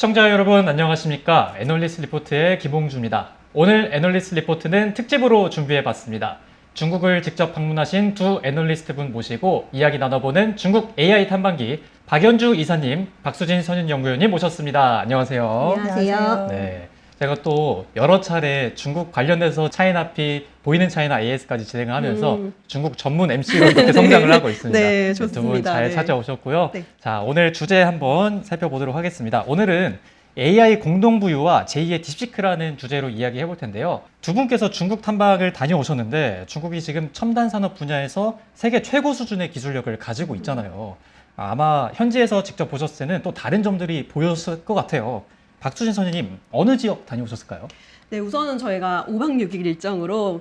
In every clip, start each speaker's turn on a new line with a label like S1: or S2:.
S1: 시청자 여러분 안녕하십니까? 애널리스트 리포트의 김홍주입니다. 오늘 애널리스트 리포트는 특집으로 준비해봤습니다. 중국을 직접 방문하신 두 애널리스트 분 모시고 이야기 나눠보는 중국 AI 탐방기 박연주 이사님, 박수진 선임연구위원님 모셨습니다. 안녕하세요.
S2: 안녕하세요.
S1: 네, 제가 또 여러 차례 중국 관련해서 차이나피, 보이는 차이나 AS까지 진행을 하면서 중국 전문 MC로 이렇게 성장을 하고 있습니다.
S2: 네,
S1: 두 분
S2: 좋습니다.
S1: 잘
S2: 네.
S1: 찾아오셨고요.
S2: 네.
S1: 자, 오늘 주제 한번 살펴보도록 하겠습니다. 오늘은 AI 공동부유와 제2의 딥시크라는 주제로 이야기해 볼 텐데요. 두 분께서 중국 탐방을 다녀오셨는데 중국이 지금 첨단 산업 분야에서 세계 최고 수준의 기술력을 가지고 있잖아요. 아마 현지에서 직접 보셨을 때는 또 다른 점들이 보였을 것 같아요. 박수진 선생님, 어느 지역 다녀오셨을까요?
S2: 네, 우선은 저희가 5박 6일 일정으로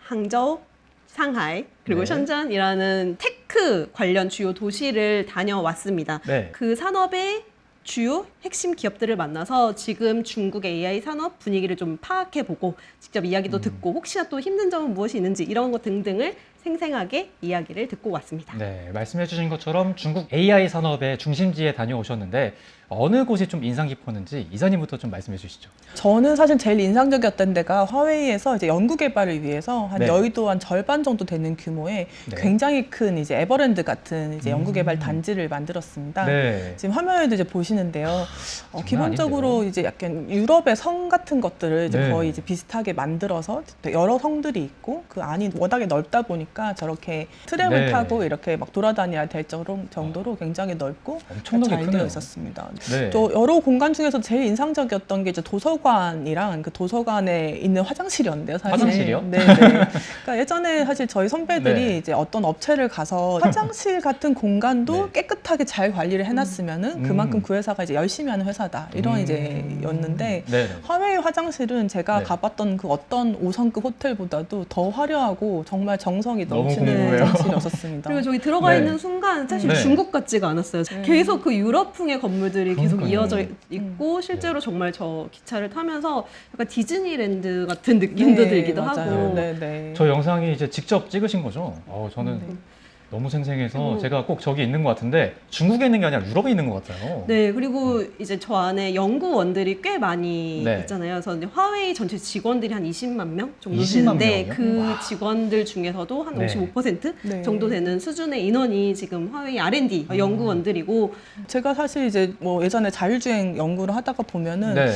S2: 항저우, 상하이, 그리고
S1: 네.
S2: 션전이라는 테크 관련 주요 도시를 다녀왔습니다.
S1: 네.
S2: 그 산업의 주요 핵심 기업들을 만나서 지금 중국의 AI 산업 분위기를 좀 파악해보고 직접 이야기도 듣고 혹시나 또 힘든 점은 무엇이 있는지 이런 것 등등을 생생하게 이야기를 듣고 왔습니다.
S1: 네, 말씀해 주신 것처럼 중국 AI 산업의 중심지에 다녀오셨는데 어느 곳이 좀 인상 깊었는지 이사님부터 좀 말씀해 주시죠.
S3: 저는 사실 제일 인상적이었던 데가 화웨이에서 이제 연구 개발을 위해서 한
S1: 네.
S3: 여의도 한 절반 정도 되는 규모의
S1: 네.
S3: 굉장히 큰 이제 에버랜드 같은 이제 연구 개발 단지를 만들었습니다.
S1: 네.
S3: 지금 화면에도 이제 보시는데요.
S1: 장난
S3: 기본적으로
S1: 아닌데요?
S3: 이제 약간 유럽의 성 같은 것들을 이제
S1: 네.
S3: 거의 이제 비슷하게 만들어서 여러 성들이 있고 그 안이 워낙에 넓다 보니까 저렇게 트램을
S1: 네.
S3: 타고 이렇게 막 돌아다녀야 될 정도로 굉장히 넓고
S1: 엄청나게
S3: 잘
S1: 크네요.
S3: 되어 있었습니다.
S1: 네.
S3: 또 여러 공간 중에서 제일 인상적이었던 게 이제 도서관이랑 그 도서관에 있는 화장실이었는데요. 사실.
S1: 화장실이요?
S3: 네. 그러니까 예전에 사실 저희 선배들이
S1: 네.
S3: 이제 어떤 업체를 가서 화장실 같은 공간도
S1: 네.
S3: 깨끗하게 잘 관리를 해놨으면은 그만큼 그 회사가 이제 열심히 하는 회사다 이런 이제였는데
S1: 네.
S3: 화웨이 화장실은 제가
S1: 네.
S3: 가봤던 그 어떤 5성급 호텔보다도 더 화려하고 정말 정성이
S1: 너무
S3: 넘치는
S1: 궁금해요.
S3: 화장실이었습니다.
S2: 그리고 저기 들어가
S1: 네.
S2: 있는 순간 사실
S1: 네.
S2: 중국 같지가 않았어요. 계속 그 유럽풍의 건물들이 계속
S1: 그러니까요.
S2: 이어져 있고 실제로 정말 저 기차를 타면서 약간 디즈니랜드 같은 느낌도
S3: 네,
S2: 들기도
S3: 맞아요.
S2: 하고
S3: 네.
S1: 저 영상이 이제 직접 찍으신 거죠? 저는 너무 생생해서 제가 꼭 저기 있는 것 같은데 중국에 있는 게 아니라 유럽에 있는 것 같아요.
S2: 네, 그리고 이제 저 안에 연구원들이 꽤 많이
S1: 네.
S2: 있잖아요. 그래서 이제 화웨이 전체 직원들이 한 20만 명 정도
S1: 20만
S2: 되는데
S1: 명이요?
S2: 그
S1: 와.
S2: 직원들 중에서도 한
S1: 네.
S2: 55%
S3: 네.
S2: 정도 되는 수준의 인원이 지금 화웨이 R&D 연구원들이고
S3: 제가 사실 이제 뭐 예전에 자율주행 연구를 하다가 보면은
S1: 네.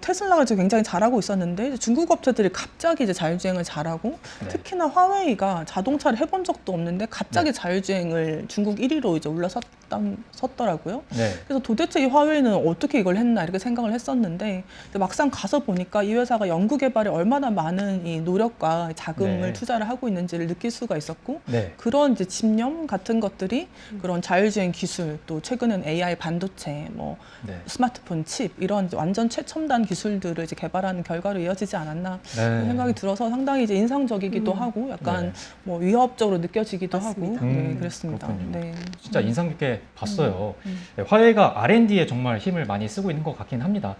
S3: 테슬라가 지금 굉장히 잘하고 있었는데 이제 중국 업체들이 갑자기 이제 자율주행을 잘하고
S1: 네.
S3: 특히나 화웨이가 자동차를 해본 적도 없는데 갑자기
S1: 네.
S3: 자율주행을 중국 1위로 이제 올라섰더라고요.
S1: 네.
S3: 그래서 도대체 이 화웨이는 어떻게 이걸 했나 이렇게 생각을 했었는데 근데 막상 가서 보니까 이 회사가 연구 개발에 얼마나 많은 이 노력과 자금을
S1: 네.
S3: 투자를 하고 있는지를 느낄 수가 있었고
S1: 네.
S3: 그런 이제 집념 같은 것들이 그런 자율주행 기술 또 최근엔 AI 반도체 뭐
S1: 네.
S3: 스마트폰 칩 이런 이제 완전 최첨단 기술들을 이제 개발하는 결과로 이어지지 않았나 그런 생각이 들어서 상당히 이제 인상적이기도 하고 약간
S1: 네.
S3: 뭐 위협적으로 느껴지기도
S2: 맞습니다.
S3: 하고 네, 그랬습니다.
S1: 그렇군요.
S3: 네.
S1: 진짜 인상 깊게 봤어요. 네, 화웨이가 R&D에 정말 힘을 많이 쓰고 있는 것 같긴 합니다.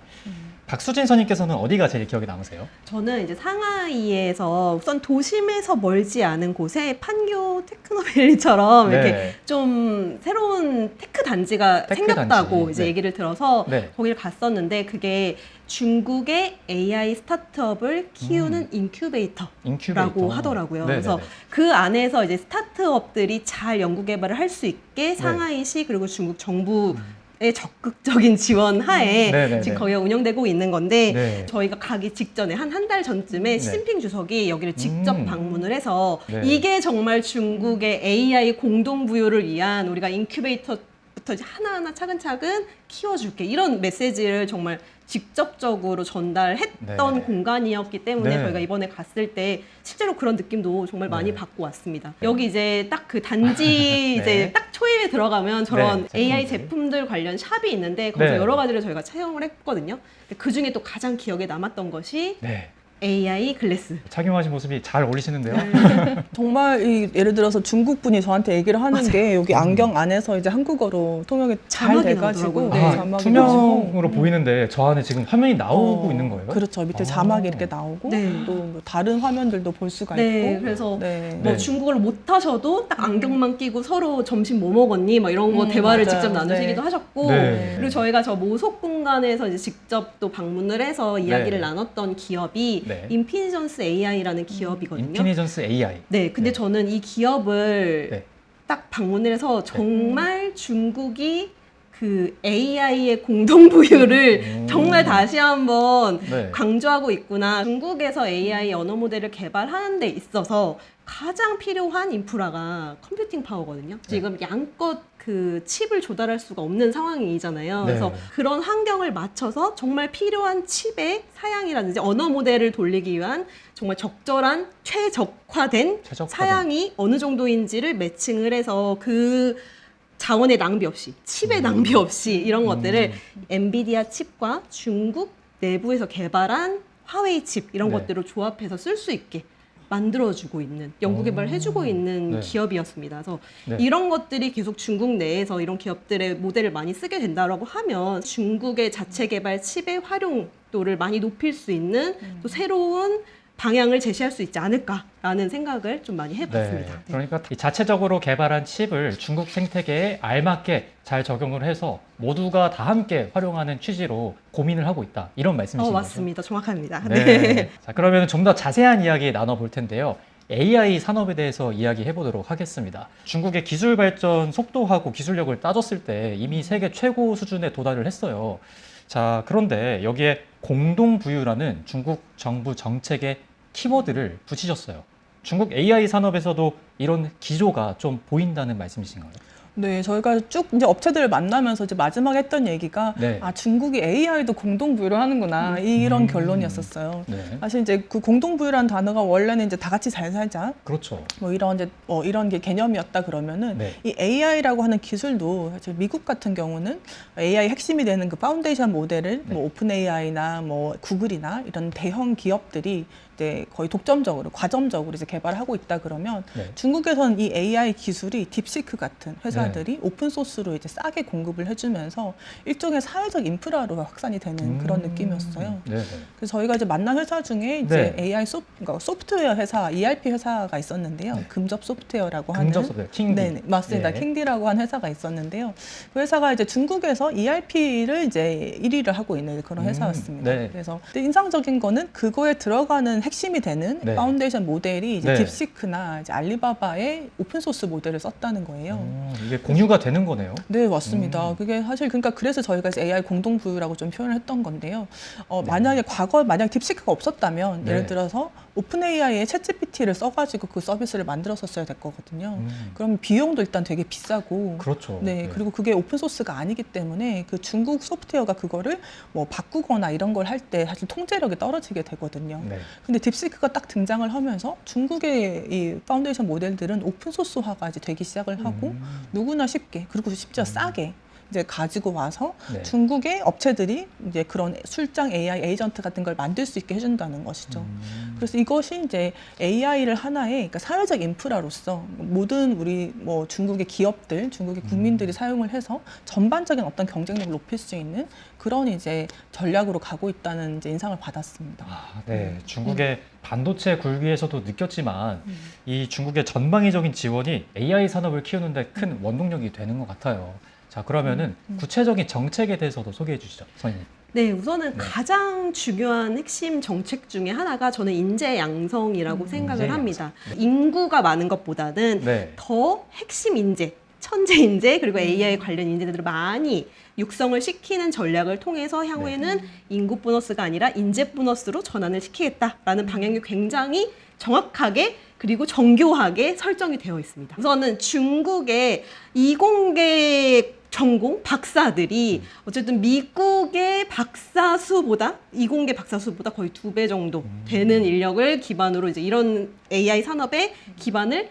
S1: 박수진 선임께서는 어디가 제일 기억에 남으세요?
S2: 저는 이제 상하이에서 우선 도심에서 멀지 않은 곳에 판교 테크노밸리처럼
S1: 네.
S2: 이렇게 좀 새로운 테크 단지가
S1: 테크
S2: 생겼다고
S1: 단지.
S2: 이제
S1: 네.
S2: 얘기를 들어서
S1: 네.
S2: 거기를 갔었는데 그게 중국의 AI 스타트업을 키우는 인큐베이터라고
S1: 인큐베이터.
S2: 하더라고요.
S1: 네네네.
S2: 그래서 그 안에서 이제 스타트업들이 잘 연구 개발을 할 수 있게 상하이시 그리고 중국 정부 의 적극적인 지원 하에
S1: 네네네.
S2: 지금 거기가 운영되고 있는 건데
S1: 네.
S2: 저희가 가기 직전에 한 달 전쯤에
S1: 네.
S2: 시진핑 주석이 여기를 직접 방문을 해서
S1: 네.
S2: 이게 정말 중국의 AI 공동부유를 위한 우리가 인큐베이터부터 이제 하나하나 차근차근 키워줄게 이런 메시지를 정말 직접적으로 전달했던
S1: 네.
S2: 공간이었기 때문에
S1: 네.
S2: 저희가 이번에 갔을 때 실제로 그런 느낌도 정말 많이
S1: 네.
S2: 받고 왔습니다. 여기 이제 딱 그 단지
S1: 네.
S2: 이제 딱 초입에 들어가면 저런
S1: 네,
S2: AI
S1: 제품들.
S2: 제품들 관련 샵이 있는데 거기서
S1: 네.
S2: 여러 가지를 저희가 체험을 했거든요. 그 중에 또 가장 기억에 남았던 것이
S1: 네.
S2: AI 글래스.
S1: 착용하신 모습이 잘 어울리시는데요.
S3: 정말 예를 들어서 중국 분이 저한테 얘기를 하는 게 여기 안경 안에서 이제 한국어로 통역이 잘
S2: 자막이
S3: 돼가지고
S2: 나오더라고요.
S3: 네,
S1: 아,
S3: 자막이
S1: 투명으로
S3: 나오고.
S1: 보이는데 저 안에 지금 화면이 나오고 있는 거예요?
S3: 그렇죠. 밑에
S1: 아.
S3: 자막이 이렇게 나오고
S2: 네.
S3: 또뭐 다른 화면들도 볼 수가
S2: 네,
S3: 있고.
S2: 그래서
S3: 네.
S2: 뭐
S1: 네.
S2: 중국어를 못하셔도 딱 안경만 끼고 서로 점심 뭐 먹었니? 막 이런 거 대화를
S3: 맞아요.
S2: 직접 나누시기도
S3: 네.
S2: 하셨고
S1: 네.
S2: 그리고 저희가 저 모속 공간에서 이제 직접 또 방문을 해서 이야기를
S1: 네.
S2: 나눴던 기업이
S1: 네.
S2: 인피니전스 AI라는 기업이거든요.
S1: 인피니전스 AI.
S2: 네, 근데
S1: 네.
S2: 저는 이 기업을
S1: 네.
S2: 딱 방문을 해서 정말 중국이 그 AI의 공동부유를 정말 다시 한번
S1: 네.
S2: 강조하고 있구나. 중국에서 AI 언어 모델을 개발하는 데 있어서 가장 필요한 인프라가 컴퓨팅 파워거든요. 지금 양껏 그 칩을 조달할 수가 없는 상황이잖아요.
S1: 네.
S2: 그래서 그런 환경을 맞춰서 정말 필요한 칩의 사양이라든지 언어 모델을 돌리기 위한 정말 적절한 최적화된 사양이 어느 정도인지를 매칭을 해서 그 자원의 낭비 없이, 칩의 낭비 없이 이런 것들을 엔비디아 칩과 중국 내부에서 개발한 화웨이 칩 이런
S1: 네.
S2: 것들을 조합해서 쓸 수 있게 만들어주고 있는, 연구 개발을 해주고 있는
S1: 네.
S2: 기업이었습니다. 그래서
S1: 네.
S2: 이런 것들이 계속 중국 내에서 이런 기업들의 모델을 많이 쓰게 된다고 하면 중국의 자체 개발 칩의 활용도를 많이 높일 수 있는 또 새로운 방향을 제시할 수 있지 않을까라는 생각을 좀 많이 해봤습니다.
S1: 네. 그러니까 이 자체적으로 개발한 칩을 중국 생태계에 알맞게 잘 적용을 해서 모두가 다 함께 활용하는 취지로 고민을 하고 있다. 이런 말씀이신 거죠?
S2: 맞습니다. 정확합니다.
S1: 네. 자, 그러면 좀 더 자세한 이야기 나눠볼 텐데요. AI 산업에 대해서 이야기해 보도록 하겠습니다. 중국의 기술 발전 속도하고 기술력을 따졌을 때 이미 세계 최고 수준에 도달을 했어요. 자, 그런데 여기에 공동부유라는 중국 정부 정책의 키워드를 붙이셨어요. 중국 AI 산업에서도 이런 기조가 좀 보인다는 말씀이신가요?
S3: 네, 저희가 쭉 이제 업체들을 만나면서 이제 마지막에 했던 얘기가
S1: 네.
S3: 아, 중국이 AI도 공동부유를 하는구나 이런
S1: 음.
S3: 결론이었었어요.
S1: 네.
S3: 사실 이제 그 공동부유라는 단어가 원래는 이제 다 같이 잘 살자
S1: 그렇죠.
S3: 뭐 이런 이제 이런 게 개념이었다 그러면은
S1: 네.
S3: 이 AI라고 하는 기술도 사실 미국 같은 경우는 AI 핵심이 되는 그 파운데이션 모델을
S1: 네.
S3: 뭐 오픈 AI나 뭐 구글이나 이런 대형 기업들이 이제 거의 독점적으로 과점적으로 이제 개발하고 있다 그러면
S1: 네.
S3: 중국에서는 이 AI 기술이 딥시크 같은 회사들이 오픈 소스로 이제 싸게 공급을 해주면서 일종의 사회적 인프라로 확산이 되는 그런 느낌이었어요.
S1: 네. 네.
S3: 그래서 저희가 이제 만난 회사 중에 이제
S1: 네.
S3: AI 그러니까 소프트웨어 회사, ERP 회사가 있었는데요.
S1: 네.
S3: 금접 소프트웨어라고
S1: 금접
S3: 하는.
S1: 소프트웨어, 킹디.
S3: 네, 맞습니다.
S1: 예.
S3: 킹디라고 한 회사가 있었는데요. 그 회사가 이제 중국에서 ERP를 이제 1위를 하고 있는 그런 회사였습니다.
S1: 네.
S3: 그래서 근데 인상적인 거는 그거에 들어가는 핵심이 되는
S1: 네.
S3: 파운데이션 모델이 이제
S1: 네.
S3: 딥시크나 이제 알리바바의 오픈 소스 모델을 썼다는 거예요.
S1: 이게 공유가 되는 거네요.
S3: 네, 맞습니다. 그게 사실 그러니까 그래서 저희가 이제 AI 공동부유라고 좀 표현을 했던 건데요. 만약에 만약 딥시크가 없었다면
S1: 네.
S3: 예를 들어서 오픈 AI의 챗GPT를 써가지고 그 서비스를 만들었었어야 될 거거든요. 그럼 비용도 일단 되게 비싸고.
S1: 그렇죠.
S3: 네, 그리고 그게 오픈 소스가 아니기 때문에 그 중국 소프트웨어가 그거를 뭐 바꾸거나 이런 걸 할 때 사실 통제력이 떨어지게 되거든요.
S1: 네.
S3: 근데 딥시크가 딱 등장을 하면서 중국의 이 파운데이션 모델들은 오픈 소스화가 이제 되기 시작을 하고 누구나 쉽게 그리고 심지어 싸게 이제 가지고 와서
S1: 네.
S3: 중국의 업체들이 이제 그런 출장 AI 에이전트 같은 걸 만들 수 있게 해준다는 것이죠. 그래서 이것이 이제 AI를 하나의 그러니까 사회적 인프라로서 모든 우리 뭐 중국의 기업들, 중국의 국민들이 사용을 해서 전반적인 어떤 경쟁력을 높일 수 있는 그런 이제 전략으로 가고 있다는 이제 인상을 받았습니다.
S1: 아, 네. 중국의 반도체 굴기에서도 느꼈지만 이 중국의 전방위적인 지원이 AI 산업을 키우는데 큰 원동력이 되는 것 같아요. 자, 그러면은 구체적인 정책에 대해서도 소개해 주시죠, 선생님.
S2: 네, 우선은
S1: 네.
S2: 가장 중요한 핵심 정책 중에 하나가 저는 인재 양성이라고 생각을
S1: 인재
S2: 합니다. 인구가 많은 것보다는
S1: 네.
S2: 더 핵심 인재, 천재 인재 그리고 AI 관련 인재들을 많이 육성을 시키는 전략을 통해서 향후에는 인구 보너스가 아니라 인재 보너스로 전환을 시키겠다라는 방향이 굉장히 정확하게 그리고 정교하게 설정이 되어 있습니다. 우선은 중국의 이공계 전공 박사들이 어쨌든 미국의 박사 수보다 이공계 박사 수보다 거의 2배 정도 되는 인력을 기반으로 이제 이런 AI 산업의 기반을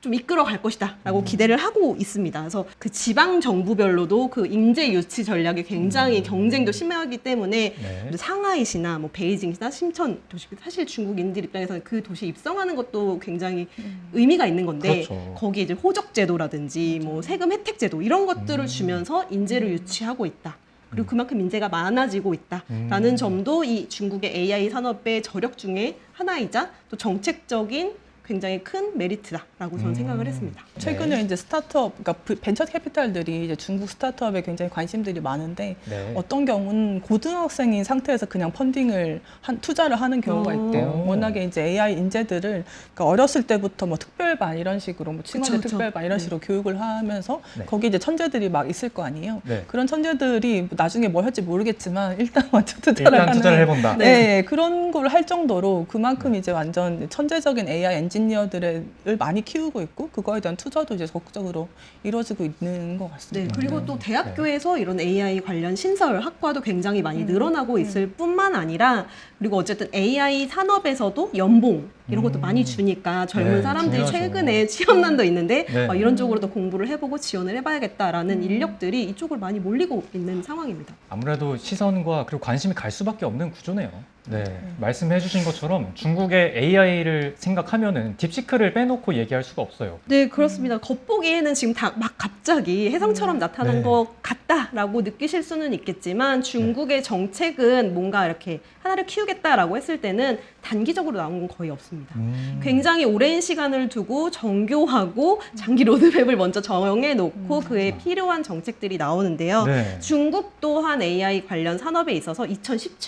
S2: 좀 이끌어갈 것이다라고 기대를 하고 있습니다. 그래서 그 지방 정부별로도 그 인재 유치 전략이 굉장히 경쟁도 심하기 때문에
S1: 네.
S2: 상하이시나 뭐 베이징이나 심천 도시, 사실 중국인들 입장에서는 그 도시 입성하는 것도 굉장히 의미가 있는 건데
S1: 그렇죠.
S2: 거기에 이제 호적 제도라든지 뭐 세금 혜택 제도 이런 것들을 주면서 인재를 유치하고 있다. 그리고 그만큼 인재가 많아지고 있다라는 점도 이 중국의 AI 산업의 저력 중에 하나이자 또 정책적인 굉장히 큰 메리트다라고 저는 생각을 했습니다.
S3: 최근에 이제 스타트업, 그러니까 벤처 캐피탈들이 이제 중국 스타트업에 굉장히 관심들이 많은데
S1: 네.
S3: 어떤 경우는 고등학생인 상태에서 그냥 펀딩을 투자를 하는 경우가 있대요.
S1: 오.
S3: 워낙에 이제 AI 인재들을 그러니까 어렸을 때부터 뭐 특별반 이런 식으로 뭐 칭화대
S2: 그쵸.
S3: 특별반 이런 식으로 교육을 하면서
S1: 네.
S3: 거기 이제 천재들이 막 있을 거 아니에요.
S1: 네.
S3: 그런 천재들이 나중에 뭘 할지 모르겠지만 일단 먼저 투자를
S1: 일단
S3: 하는
S1: 투자를 해본다.
S3: 네, 그런 걸 할 정도로 그만큼 이제 완전 천재적인 AI 엔지니어들을 많이 키우고 있고 그거에 대한 투자도 이제 적극적으로 이루어지고 있는 것
S2: 네,
S3: 같습니다.
S2: 그리고 또 대학교에서 이런 AI 관련 신설 학과도 굉장히 많이 늘어나고 있을 뿐만 아니라 그리고 어쨌든 AI 산업에서도 연봉 이런 것도 많이 주니까 젊은
S1: 네,
S2: 사람들이
S1: 중요하죠.
S2: 최근에 취업난도 있는데
S1: 네.
S2: 이런 쪽으로도 공부를 해보고 지원을 해봐야겠다라는 인력들이 이쪽으로 많이 몰리고 있는 상황입니다.
S1: 아무래도 시선과 그리고 관심이 갈 수밖에 없는 구조네요. 네, 말씀해 주신 것처럼 중국의 AI를 생각하면은 딥시크를 빼놓고 얘기할 수가 없어요.
S2: 네, 그렇습니다. 겉보기에는 지금 다 막 갑자기 혜성처럼 나타난
S1: 네.
S2: 것 같다라고 느끼실 수는 있겠지만 중국의 정책은 뭔가 이렇게 하나를 키우겠다라고 했을 때는 단기적으로 나온 건 거의 없습니다. 굉장히 오랜 시간을 두고 정교하고 장기 로드맵을 먼저 정해 놓고 그에 필요한 정책들이 나오는데요.
S1: 네.
S2: 중국 또한 AI 관련 산업에 있어서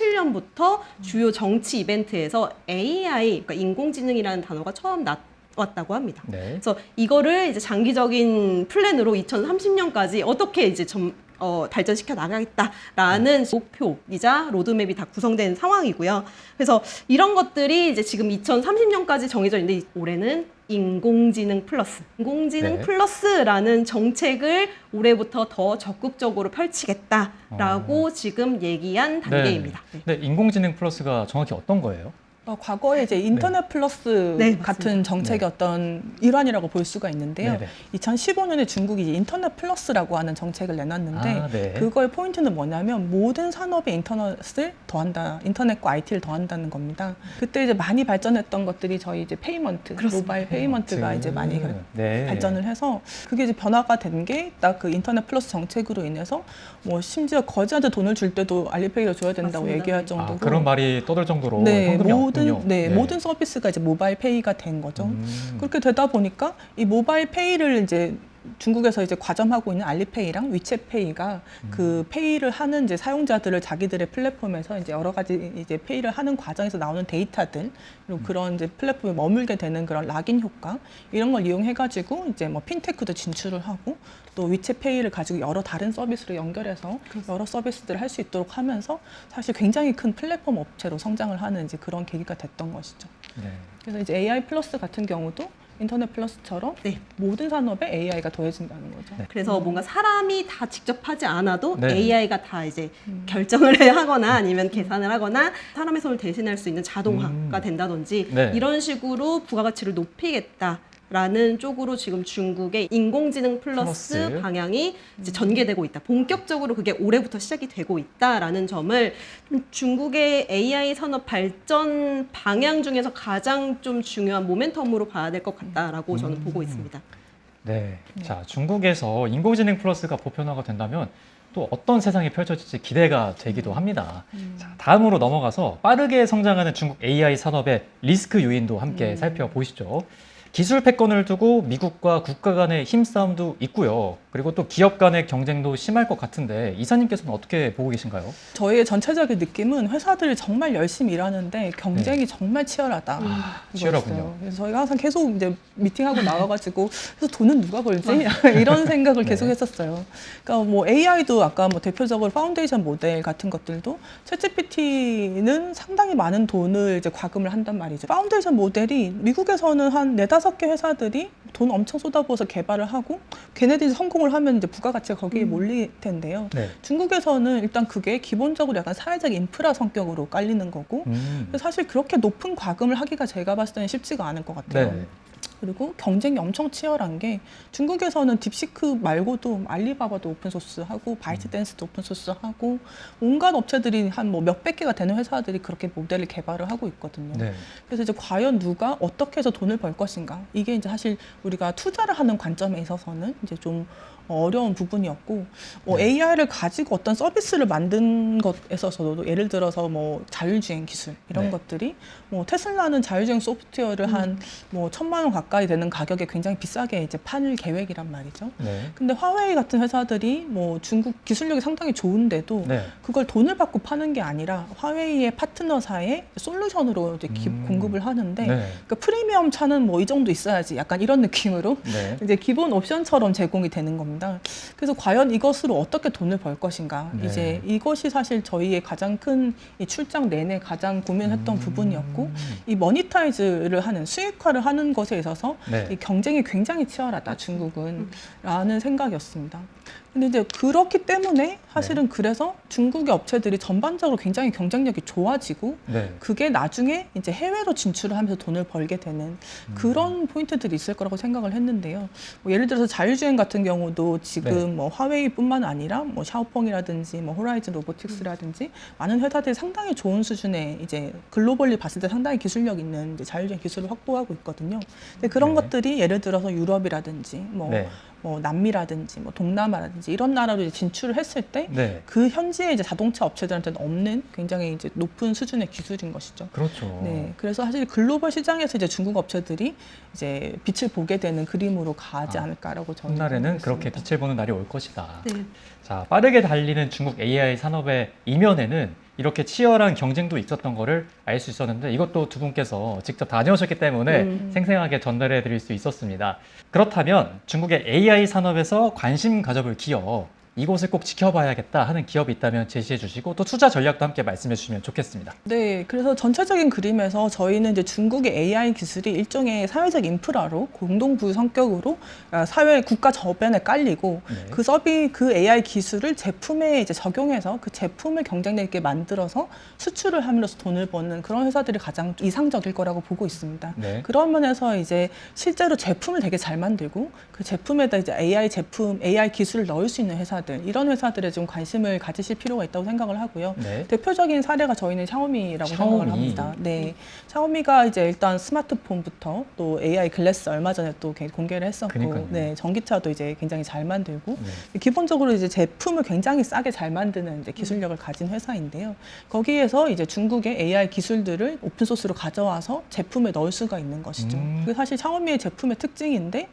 S2: 2017년부터 주요 정치 이벤트에서 AI, 그러니까 인공지능이라는 단어가 처음 나왔다고 합니다.
S1: 네.
S2: 그래서 이거를 이제 장기적인 플랜으로 2030년까지 어떻게 이제 발전시켜 나가겠다라는 목표이자 로드맵이 다 구성된 상황이고요. 그래서 이런 것들이 이제 지금 2030년까지 정해져 있는데 올해는 인공지능 플러스, 인공지능
S1: 네.
S2: 플러스라는 정책을 올해부터 더 적극적으로 펼치겠다라고 지금 얘기한 단계입니다. 네.
S1: 네, 인공지능 플러스가 정확히 어떤 거예요?
S3: 과거에 이제 인터넷 플러스
S2: 네,
S3: 같은 정책의
S1: 네.
S3: 어떤 일환이라고 볼 수가 있는데요.
S1: 네네.
S3: 2015년에 중국이 이제 인터넷 플러스라고 하는 정책을 내놨는데
S1: 아, 네.
S3: 그거의 포인트는 뭐냐면 모든 산업에 인터넷을 더한다, 인터넷과 IT를 더한다는 겁니다. 그때 이제 많이 발전했던 것들이 저희 이제 페이먼트,
S2: 그렇습니다.
S3: 모바일 페이먼트가 이제 많이
S1: 네.
S3: 발전을 해서 그게 이제 변화가 된 게 딱 그 인터넷 플러스 정책으로 인해서 뭐 심지어 거지한테 돈을 줄 때도 알리페이를 줘야 된다고
S2: 맞습니다.
S3: 얘기할 정도로
S1: 아, 그런 말이 떠들 정도로
S3: 네,
S1: 현금이 없군요.
S3: 모든 서비스가 이제 모바일 페이가 된 거죠.
S1: 음.
S3: 그렇게 되다 보니까 이 모바일 페이를 이제 중국에서 이제 과점하고 있는 알리페이랑 위챗페이가 그 페이를 하는 이제 사용자들을 자기들의 플랫폼에서 이제 여러 가지 이제 페이를 하는 과정에서 나오는 데이터들 그리고 그런 이제 플랫폼에 머물게 되는 그런 락인 효과 이런 걸 이용해가지고 이제 뭐 핀테크도 진출을 하고 또 위챗페이를 가지고 여러 다른 서비스로 연결해서 여러 서비스들을 할 수 있도록 하면서 사실 굉장히 큰 플랫폼 업체로 성장을 하는 이제 그런 계기가 됐던 것이죠.
S1: 네.
S3: 그래서 이제 AI 플러스 같은 경우도 인터넷 플러스처럼
S2: 네.
S3: 모든 산업에 AI가 더해진다는 거죠.
S1: 네.
S2: 그래서 뭔가 사람이 다 직접 하지 않아도
S1: 네.
S2: AI가 다 이제 결정을 하거나 아니면 계산을 하거나 사람의 손을 대신할 수 있는 자동화가 된다든지
S1: 네.
S2: 이런 식으로 부가가치를 높이겠다라는 쪽으로 지금 중국의 인공지능 플러스 방향이 이제 전개되고 있다. 본격적으로 그게 올해부터 시작이 되고 있다라는 점을 좀 중국의 AI 산업 발전 방향 중에서 가장 좀 중요한 모멘텀으로 봐야 될 것 같다라고 저는 보고 있습니다.
S1: 네. 자, 중국에서 인공지능 플러스가 보편화가 된다면 또 어떤 세상이 펼쳐질지 기대가 되기도 합니다. 자, 다음으로 넘어가서 빠르게 성장하는 중국 AI 산업의 리스크 요인도 함께 살펴보시죠. 기술 패권을 두고 미국과 국가 간의 힘싸움도 있고요. 그리고 또 기업 간의 경쟁도 심할 것 같은데 이사님께서는 어떻게 보고 계신가요?
S3: 저희의 전체적인 느낌은 회사들이 정말 열심히 일하는데 경쟁이 정말 치열하다.
S1: 치열하군요.
S3: 이거였어요. 그래서 저희가 항상 계속 이제 미팅하고 나와가지고 그래서 돈은 누가 벌지? 이런 생각을
S1: 네.
S3: 계속 했었어요. 그러니까 뭐 AI도 아까 뭐 대표적으로 파운데이션 모델 같은 것들도 챗GPT는 상당히 많은 돈을 이제 과금을 한단 말이죠. 파운데이션 모델이 미국에서는 한 4-5개 회사들이 돈 엄청 쏟아부어서 개발을 하고 걔네들이 성공을 하면 이제 부가가치가 거기에 몰릴 텐데요.
S1: 네.
S3: 중국에서는 일단 그게 기본적으로 약간 사회적 인프라 성격으로 깔리는 거고 사실 그렇게 높은 과금을 하기가 제가 봤을 때는 쉽지가 않을 것 같아요.
S1: 네.
S3: 그리고 경쟁이 엄청 치열한 게 중국에서는 딥시크 말고도 알리바바도 오픈소스 하고 바이트댄스도 오픈소스 하고 온갖 업체들이 한 뭐 몇백 개가 되는 회사들이 그렇게 모델을 개발을 하고 있거든요.
S1: 네.
S3: 그래서 이제 과연 누가 어떻게 해서 돈을 벌 것인가, 이게 이제 사실 우리가 투자를 하는 관점에 있어서는 이제 좀 어려운 부분이었고,
S1: 네.
S3: AI를 가지고 어떤 서비스를 만든 것에 있어서도 예를 들어서 뭐 자율주행 기술 이런
S1: 네.
S3: 것들이 뭐 테슬라는 자율주행 소프트웨어를 한 뭐 1,000만 원 가까이 되는 가격에 굉장히 비싸게 이제 팔 계획이란 말이죠.
S1: 네.
S3: 근데 화웨이 같은 회사들이 뭐 중국 기술력이 상당히 좋은데도
S1: 네.
S3: 그걸 돈을 받고 파는 게 아니라 화웨이의 파트너사의 솔루션으로 이제 공급을 하는데,
S1: 네.
S3: 그러니까 프리미엄 차는 뭐 이 정도 있어야지 약간 이런 느낌으로
S1: 네.
S3: 이제 기본 옵션처럼 제공이 되는 겁니다. 그래서 과연 이것으로 어떻게 돈을 벌 것인가,
S1: 네.
S3: 이제 이것이 사실 저희의 가장 큰 이 출장 내내 가장 고민했던 부분이었고, 이 머니타이즈를 하는 수익화를 하는 것에 있어서
S1: 네.
S3: 이 경쟁이 굉장히 치열하다 중국은 라는 생각이었습니다. 근데 이제 그렇기 때문에 사실은 그래서 중국의 업체들이 전반적으로 굉장히 경쟁력이 좋아지고,
S1: 네.
S3: 그게 나중에 이제 해외로 진출을 하면서 돈을 벌게 되는 그런 포인트들이 있을 거라고 생각을 했는데요. 뭐 예를 들어서 자율주행 같은 경우도 지금
S1: 네.
S3: 뭐 화웨이뿐만 아니라 뭐 샤오펑이라든지 뭐 호라이즌 로보틱스라든지 많은 회사들이 상당히 좋은 수준의 이제 글로벌리 봤을 때 상당히 기술력 있는 이제 자율주행 기술을 확보하고 있거든요. 근데 그런
S1: 네.
S3: 것들이 예를 들어서 유럽이라든지 뭐
S1: 네.
S3: 뭐 남미라든지 뭐 동남아라든지 이런 나라로 이제 진출을 했을 때
S1: 네.
S3: 그 현지의 이제 자동차 업체들한테는 없는 굉장히 이제 높은 수준의 기술인 것이죠.
S1: 그렇죠.
S3: 네, 그래서 사실 글로벌 시장에서 이제 중국 업체들이 이제 빛을 보게 되는 그림으로 가지 않을까라고 저는
S1: 훗날에는
S3: 생각했습니다.
S1: 그렇게 빛을 보는 날이 올 것이다.
S2: 네.
S1: 자, 빠르게 달리는 중국 AI 산업의 이면에는 이렇게 치열한 경쟁도 있었던 거를 알 수 있었는데, 이것도 두 분께서 직접 다녀오셨기 때문에 생생하게 전달해 드릴 수 있었습니다. 그렇다면 중국의 AI 산업에서 관심 가져볼 기업, 이곳을 꼭 지켜봐야겠다 하는 기업이 있다면 제시해 주시고, 또 투자 전략도 함께 말씀해 주시면 좋겠습니다.
S3: 네, 그래서 전체적인 그림에서 저희는 이제 중국의 AI 기술이 일종의 사회적 인프라로 공동부유 성격으로 사회 국가 저변에 깔리고,
S1: 네.
S3: 그 AI 기술을 제품에 이제 적용해서 그 제품을 경쟁력 있게 만들어서 수출을 함으로써 돈을 버는 그런 회사들이 가장 이상적일 거라고 보고 있습니다.
S1: 네.
S3: 그런 면에서 이제 실제로 제품을 되게 잘 만들고 그 제품에다 이제 AI 기술을 넣을 수 있는 회사들, 이런 회사들에 좀 관심을 가지실 필요가 있다고 생각을 하고요.
S1: 네.
S3: 대표적인 사례가 저희는 샤오미라고
S1: 샤오미.
S3: 생각을 합니다. 네, 샤오미가 이제 일단 스마트폰부터 또 AI 글래스 얼마 전에 또 공개를 했었고,
S1: 그러니까요.
S3: 네, 전기차도 이제 굉장히 잘 만들고,
S1: 네.
S3: 기본적으로 이제 제품을 굉장히 싸게 잘 만드는 이제 기술력을 가진 회사인데요. 거기에서 이제 중국의 AI 기술들을 오픈 소스로 가져와서 제품에 넣을 수가 있는 것이죠. 그게 사실 샤오미의 제품의 특징인데,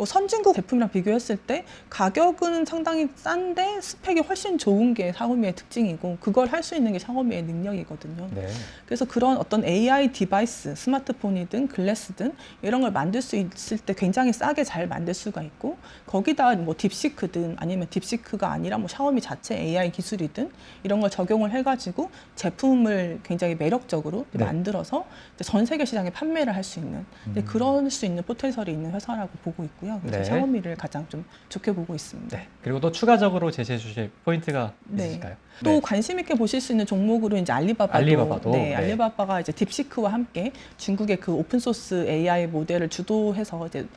S3: 선진국 제품이랑 비교했을 때 가격은 상당히 싼데 스펙이 훨씬 좋은 게 샤오미의 특징이고, 그걸 할 수 있는 게 샤오미의 능력이거든요.
S1: 네.
S3: 그래서 그런 어떤 AI 디바이스, 스마트폰이든 글래스든 이런 걸 만들 수 있을 때 굉장히 싸게 잘 만들 수가 있고, 거기다 뭐 딥시크든 아니면 딥시크가 아니라 뭐 샤오미 자체 AI 기술이든 이런 걸 적용을 해가지고 제품을 굉장히 매력적으로
S1: 네.
S3: 만들어서 이제 전 세계 시장에 판매를 할 수 있는 그럴 수 있는 포텐셜이 있는 회사라고 보고 있고요. 그래서
S1: 네.
S3: 샤오미를 가장 좀 좋게 보고 있습니다.
S1: 네. 그리고 또 추가적으로 제시해 주실 포인트가
S3: 네.
S1: 있으실까요?
S3: 또
S1: 네.
S3: 관심 있게 보실 수 있는 종목으로 이제
S1: 알리바바도,
S3: 네,
S1: 네.
S3: 알리바바가 이제 딥시크와 함께 중국의 그 오픈 소스 AI 모델을 주도해서 이제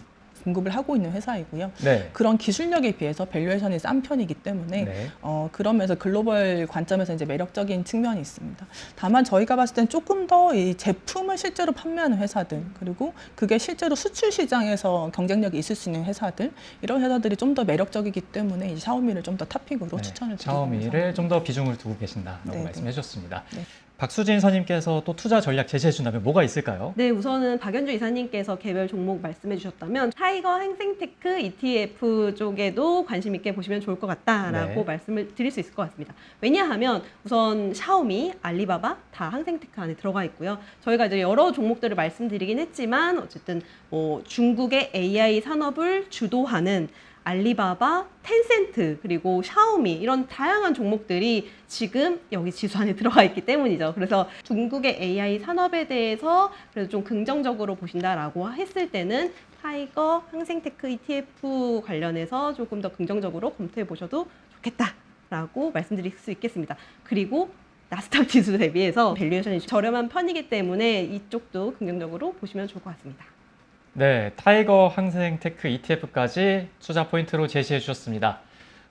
S3: 공급을 하고 있는 회사이고요.
S1: 네.
S3: 그런 기술력에 비해서 밸류에이션이 싼 편이기 때문에
S1: 네.
S3: 그러면서 글로벌 관점에서 이제 매력적인 측면이 있습니다. 다만 저희가 봤을 땐 조금 더 이 제품을 실제로 판매하는 회사들, 그리고 그게 실제로 수출 시장에서 경쟁력이 있을 수 있는 회사들, 이런 회사들이 좀 더 매력적이기 때문에 이 샤오미를 좀 더 탑픽으로
S1: 네.
S3: 추천을 드리고
S1: 샤오미를 좀 더 비중을 두고 계신다라고
S3: 네,
S1: 말씀해 주셨습니다.
S3: 네.
S1: 박수진 선임께서 또 투자 전략 제시해 준다면 뭐가 있을까요?
S2: 네, 우선은 박연주 이사님께서 개별 종목 말씀해 주셨다면 타이거 행생테크 ETF 쪽에도 관심 있게 보시면 좋을 것 같다라고
S1: 네.
S2: 말씀을 드릴 수 있을 것 같습니다. 왜냐하면 우선 샤오미, 알리바바 다 항생테크 안에 들어가 있고요. 저희가 이제 여러 종목들을 말씀드리긴 했지만 어쨌든 중국의 AI 산업을 주도하는 알리바바, 텐센트, 그리고 샤오미 이런 다양한 종목들이 지금 여기 지수 안에 들어가 있기 때문이죠. 그래서 중국의 AI 산업에 대해서 그래도 좀 긍정적으로 보신다라고 했을 때는 타이거 항생테크 ETF 관련해서 조금 더 긍정적으로 검토해 보셔도 좋겠다라고 말씀드릴 수 있겠습니다. 그리고 나스닥 지수 대비해서 밸류에이션이 저렴한 편이기 때문에 이쪽도 긍정적으로 보시면 좋을 것 같습니다.
S1: 네, 타이거 항생테크 ETF까지 투자 포인트로 제시해 주셨습니다.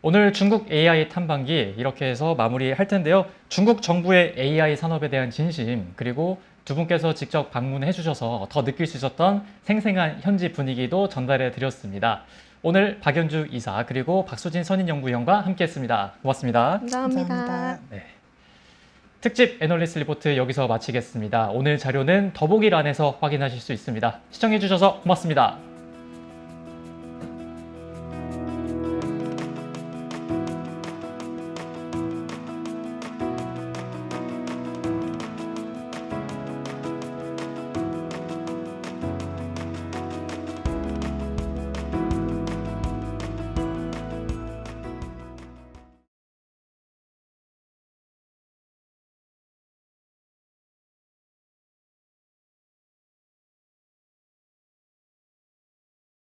S1: 오늘 중국 AI 탐방기 이렇게 해서 마무리할 텐데요. 중국 정부의 AI 산업에 대한 진심, 그리고 두 분께서 직접 방문해 주셔서 더 느낄 수 있었던 생생한 현지 분위기도 전달해 드렸습니다. 오늘 박연주 이사 그리고 박수진 선임연구위원과 함께했습니다. 고맙습니다.
S2: 감사합니다.
S1: 네. 특집 애널리스트 리포트 여기서 마치겠습니다. 오늘 자료는 더보기란에서 확인하실 수 있습니다. 시청해 주셔서 고맙습니다.